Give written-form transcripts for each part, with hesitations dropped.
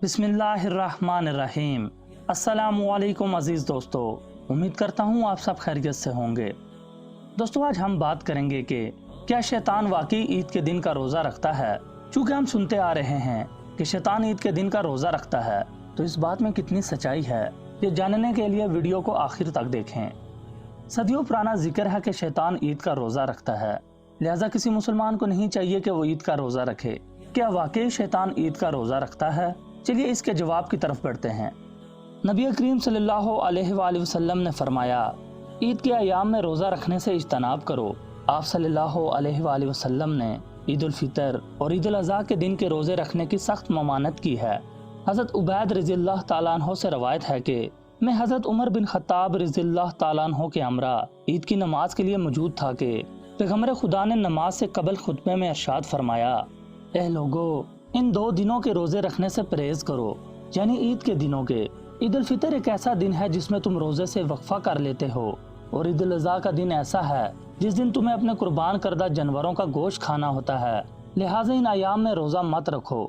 बिस्मिल्लाहिर्रहमानिर्रहीम। अस्सलामुअलैकुम अजीज़ दोस्तों, उम्मीद करता हूँ आप सब खैरियत से होंगे। दोस्तों, आज हम बात करेंगे कि क्या शैतान वाकई ईद के दिन का रोज़ा रखता है। चूँकि हम सुनते आ रहे हैं कि शैतान ईद के दिन का रोज़ा रखता है, तो इस बात में कितनी सच्चाई है, ये जानने के लिए वीडियो को आखिर तक देखें। सदियों पुराना जिक्र है कि शैतान ईद का रोज़ा रखता है, लिहाजा किसी मुसलमान को नहीं चाहिए कि वो ईद का रोज़ा रखे। क्या वाकई शैतान ईद का रोज़ा रखता है? चलिए इसके जवाब की तरफ बढ़ते हैं। नबी करीम सल्लल्लाहु अलैहि वसल्लम ने फरमाया, ईद के अयाम में रोज़ा रखने से इज्तनाब करो। आप सल्लल्लाहु अलैहि वसल्लम ने ईद उल फितर और ईद उल अज़हा के दिन के रोज़े रखने की सख्त ममानत की है। हज़रत उबैद रज़ियल्लाहु ताला अन्हु से रवायत है कि मैं हज़रत उमर बिन खत्ताब रज़ियल्लाहु ताला अन्हु के हमरा ईद की नमाज के लिए मौजूद था कि पैगम्बर खुदा ने नमाज से कबल खुतबे में इरशाद फरमाया, ए लोगो, इन दो दिनों के रोजे रखने से परहेज करो, यानी ईद के दिनों के। ईद उल फितर एक ऐसा दिन है जिसमें तुम रोजे से वक्फा कर लेते हो, और ईद उल अज़हा का दिन ऐसा है जिस दिन तुम्हें अपने कुर्बान करदा जानवरों का गोश्त खाना होता है। लिहाजा इन अयाम में रोजा मत रखो।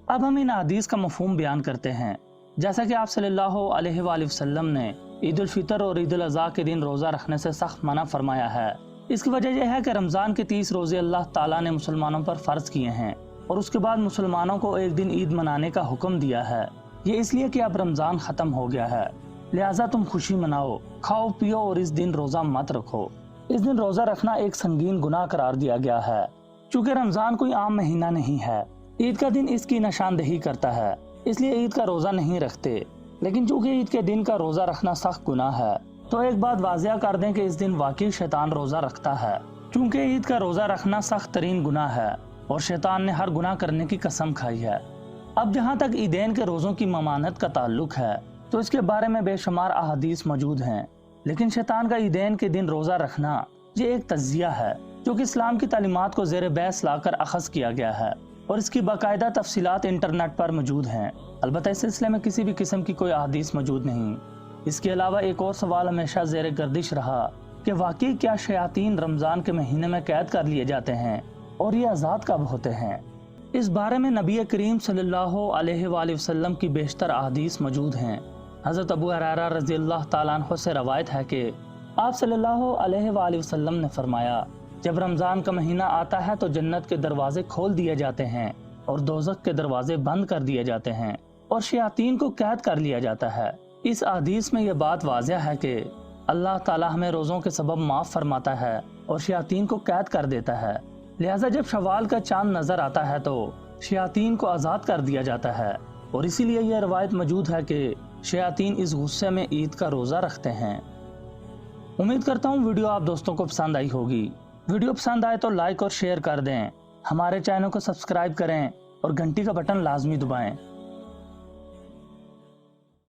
अब हम इन हदीस का मफहूम बयान करते हैं। जैसा कि आप सल्लल्लाहु अलैहि वसल्लम ने ईद उल फितर और ईद उल अज़हा के दिन रोजा रखने से सख्त मना फरमाया है। इसकी वजह यह है कि रमजान के 30 रोजे अल्लाह ताला ने मुसलमानों पर फर्ज किए हैं, और उसके बाद मुसलमानों को एक दिन ईद मनाने का हुक्म दिया है। ये इसलिए कि अब रमजान खत्म हो गया है, लिहाजा तुम खुशी मनाओ, खाओ पियो और इस दिन रोजा मत रखो। इस दिन रोजा रखना एक संगीन गुनाह करार दिया गया है। चूँकि रमजान कोई आम महीना नहीं है, ईद का दिन इसकी निशानदेही करता है, इसलिए ईद का रोजा नहीं रखते। लेकिन चूँकि ईद के दिन का रोजा रखना सख्त गुनाह है, तो एक बात वाज़िया कर दें कि इस दिन वाकई शैतान रोजा रखता है। चूँकि ईद का रोजा रखना सख्त तरीन गुनाह है और शैतान ने हर गुनाह करने की कसम खाई है। अब जहाँ तक ईदैन के रोज़ों की ममानत का ताल्लुक है, तो इसके बारे में बेशुमार अहादीस मौजूद हैं। लेकिन शैतान का ईदैन के दिन रोज़ा रखना ये एक तज़िया है जो कि इस्लाम की तालीमात को ज़ेर बहस लाकर अखज़ किया गया है, और इसकी बाकायदा तफसीलात इंटरनेट पर मौजूद हैं। अलबत्ता इस सिलसिले में किसी भी किस्म की कोई अहादीस मौजूद नहीं। इसके अलावा एक और सवाल हमेशा ज़ेर गर्दिश रहा कि वाकई क्या शयातीन रमज़ान के महीने में कैद कर लिए जाते हैं और ये आज़ाद कब होते हैं। इस बारे में नबी करीम सल्लल्लाहु अलैहि वसल्लम की बेशतर अहादीस मौजूद हैं। हज़रत अबू हुरैरा रज़ियल्लाहु ताला अन्हु से रवायत है कि आप सल्लल्लाहु अलैहि वसल्लम ने फरमाया, जब रमज़ान का महीना आता है तो जन्नत के दरवाजे खोल दिए जाते हैं और दोज़ख के दरवाजे बंद कर दिए जाते हैं और शयातीन को कैद कर लिया जाता है। इस हदीस में यह बात वाज़िया है कि अल्लाह ताला हमें रोज़ों के सबब माफ़ फरमाता है और शयातीन को कैद कर देता है। लिहाजा जब शवाल का चांद नजर आता है तो शयातीन को आज़ाद कर दिया जाता है, और इसीलिए यह रवायत मौजूद है कि शयातीन इस गुस्से में ईद का रोज़ा रखते हैं। उम्मीद करता हूँ वीडियो आप दोस्तों को पसंद आई होगी। वीडियो पसंद आए तो लाइक और शेयर कर दें, हमारे चैनल को सब्सक्राइब करें और घंटी का बटन लाजमी दबाएं